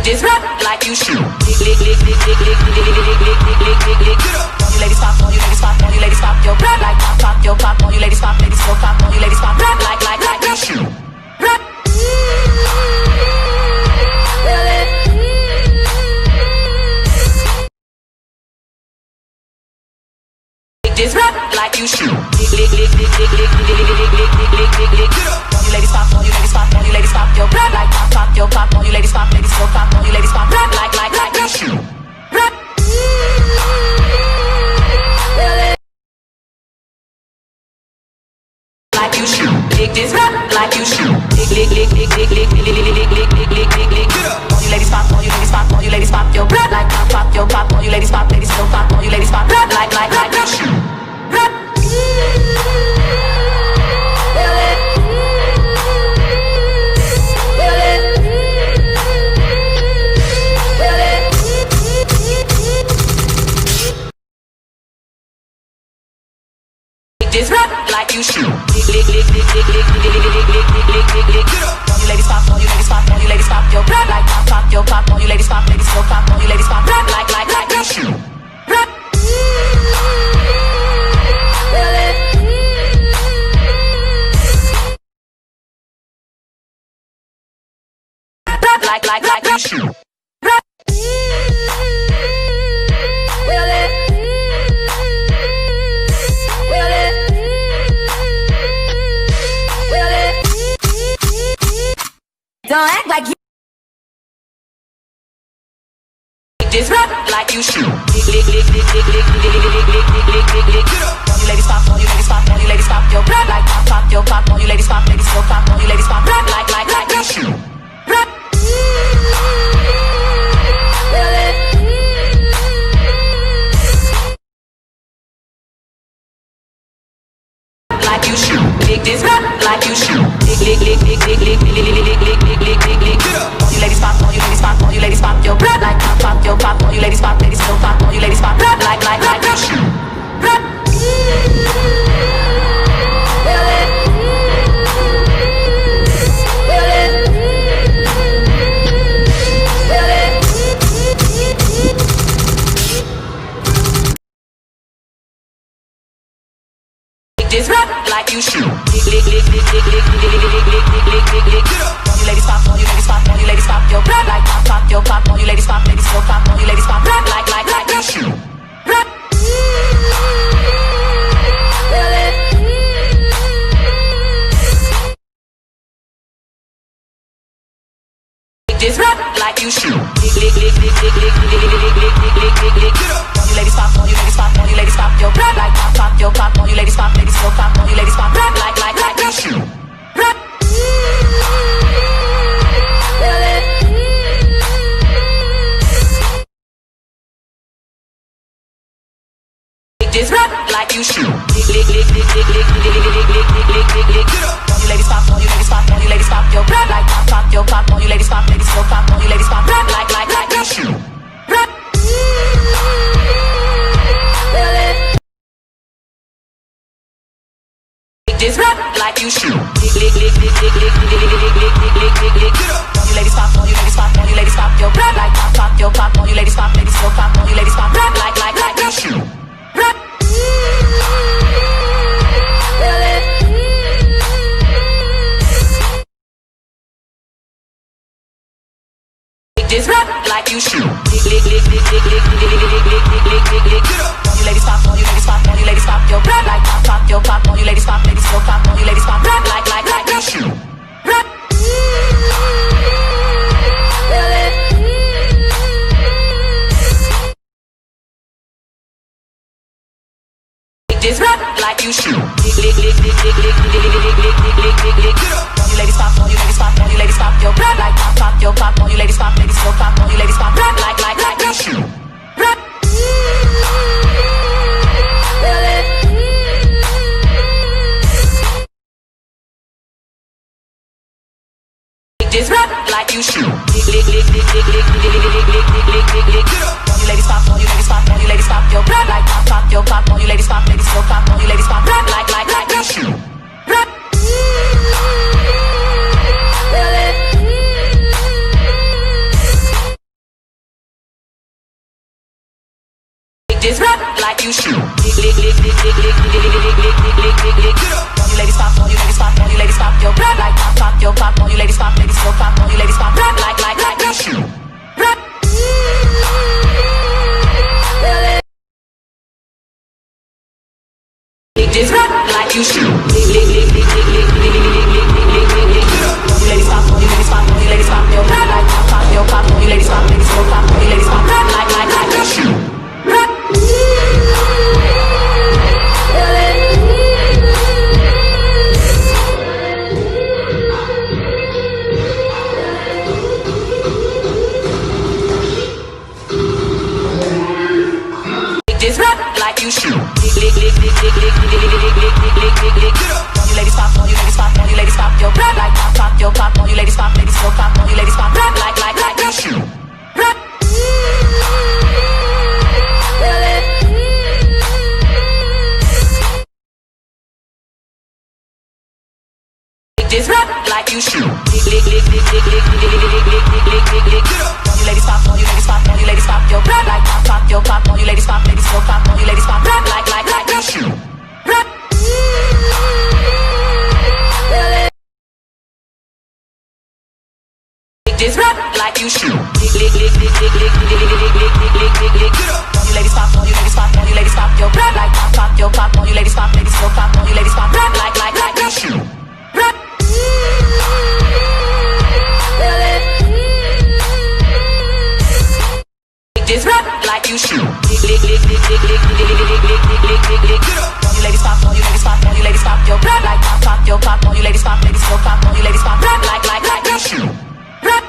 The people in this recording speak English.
Just rap like you shoot. Lick, lick, lick, lick, lick, lick, lick, lick, lick, lick, lick, lick, lick. All you ladies pop, all you ladies pop, all you ladies pop your rap like pop, pop your pop. All you ladies pop, ladies go pop, all you ladies pop rap like you shoot. Rap. Just rap like you shoot. Lick, lick, lick, lick, lick, lick, lick, lick, lick, lick, lick, lick, lick, lick. All you ladies pop, all you ladies pop, all you ladies pop your rap like pop, pop your pop. All you ladies pop, ladies go pop, all you ladies pop rap like you shoot. Rap. Like you shoot. Lick this rap like you shoot. Lick, lick, lick, lick, lick, lick, lick, lick, lick, lick, lick, lick, lick, lick. All you ladies pop, all you ladies pop, all you ladies pop your rap like pop, pop your pop. All you ladies pop, ladies go pop, all you ladies pop rap like you shoot. Rap. Just rap like you shoot. Lick, lick, lick, lick, lick, lick, lick, lick, lick, lick, lick, lick, lick. All you ladies pop, all you ladies pop, all you ladies pop your rap like pop, pop your pop. All you ladies pop, ladies go pop, all you ladies pop rap like you shoot. Rap. Like you shoot. Rap. Don't act like you. Just rap like you shoot. Lick, lick, lick, lick, lick, lick, lick, lick, lick, lick, lick, lick, lick. All you ladies pop, all you ladies pop, all you ladies pop your rap like pop, pop your pop. All you ladies pop, ladies go pop, all you ladies pop rap like you shoot. Rap. Like you shoot. Lick this rap like you shoot. Lick, lick, lick, lick, lick, lick, lick, lick, lick, lick, lick, lick, lick, lick. All you ladies pop, all you ladies pop, all you ladies pop your rap like pop, pop your pop. All you ladies pop, ladies go pop, all you ladies pop rap like you shoot. Rap. Just rap like you shoot. Lick, lick, lick, lick, lick, lick, lick, lick, lick, lick, lick, lick, lick. All you ladies pop, all you ladies pop, all you ladies pop your rap like pop, pop your pop. All you ladies pop, ladies go pop, all you ladies pop rap like you shoot. Rap. Just rap like you shoot. Lick, lick, lick, lick, lick, lick, lick, lick, lick, lick, lick, lick. All you ladies pop, all you ladies pop, all you ladies pop your rap like pop, pop your pop. All you ladies pop, ladies go pop, all you ladies pop rap like you shoot. Rap. Just rap like you shoot. Lick, lick, lick, lick, lick, lick, lick, lick, lick, lick, lick, lick. All you ladies pop, all you ladies pop, all you ladies pop your rap like pop, pop your pop. All you ladies pop, ladies go pop, all you ladies pop rap like you shoot. Rap. Just rap like you shoot. Lick, lick, lick, lick, lick, lick, lick, lick, lick, lick, lick, lick. All you ladies pop, all you ladies pop, all you ladies pop your rap like pop, pop your pop. All you ladies pop, ladies go pop, all you ladies pop rap like you shoot. Rap. Just rap like you shoot. Lick, lick, lick, lick, lick, lick, lick, lick, lick, lick, lick, lick. All you ladies pop, all you ladies pop, all you ladies pop your rap like pop, pop your pop. All you ladies pop, ladies go pop, all you ladies pop rap like you shoot. Rap. Just rap like you shoot. Lick, lick, lick, lick, lick, lick, lick, lick, lick, lick, lick, lick. All you ladies pop, all you ladies pop, all you ladies pop your rap like pop, pop your pop. All you ladies pop, ladies go pop, all you ladies pop rap like you shoot. Rap. Just rap like you shoot. Lick, lick, lick, lick, lick, lick, lick, lick, lick, lick, lick, lick. All you ladies pop, all you ladies pop, all you ladies pop your rap like pop, pop your pop. All you ladies pop, ladies go pop, all you ladies pop rap like you shoot. Rap. Just rock like you shoot. Lick, lick, lick, lick, lick, lick, lick, lick, lick, lick, lick, lick, lick, lick. All you ladies pop, all you ladies pop, all you ladies pop your rock like pop, pop your pop. All you ladies pop, ladies go pop, all you ladies pop rock like you shoot. Rock. Just rock like you shoot. Lick, lick, lick, lick, lick, lick, lick, lick, lick, lick, lick, lick, lick, lick. All you ladies pop, all you ladies pop, all you ladies pop your rock like pop, pop your pop. All you ladies pop, ladies go pop, all you ladies pop rock like you shoot. Rock. Just rock like you shoot. Lick, lick, lick, lick, lick, lick, lick, lick, lick, lick, lick, lick, lick. All you ladies pop, all you ladies pop, all you ladies pop your rock like pop, pop your pop. All you ladies pop, ladies go pop, all you ladies pop rock like you shoot. Rock. Just rock like you shoot. Lick, lick, lick, lick, lick, lick, lick, lick, lick, lick, lick, lick, lick. All you ladies pop, all you ladies pop, all you ladies pop your rock like pop, pop your pop. All you ladies pop, ladies go pop, all you ladies pop rock like you shoot. Rock. Just rock like you shoot. Lick, lick, lick, lick, lick, lick, lick, lick, lick, lick, lick, lick, lick. All you ladies pop, all you ladies pop, all you ladies pop your rock like pop, pop your pop. All you ladies pop, ladies go pop, all you ladies pop rock like you shoot. Rock. Just rock like you shoot. Lick, lick, lick, lick, lick, lick, lick, lick, lick, lick. All you ladies pop, all you ladies pop, all you ladies pop, ladies go pop, all you ladies pop rock like pop, pop your pop. All you ladies pop, ladies go pop, all you ladies pop rock like you shoot. Just rock like you shoot. Lick, lick, lick, lick, lick, lick, lick, lick, lick, lick, lick, lick, lick. All you ladies pop, all you ladies pop, all you ladies pop your rock like pop, pop your pop. All you ladies pop, ladies go pop, all you ladies pop rock like you shoot. Rock.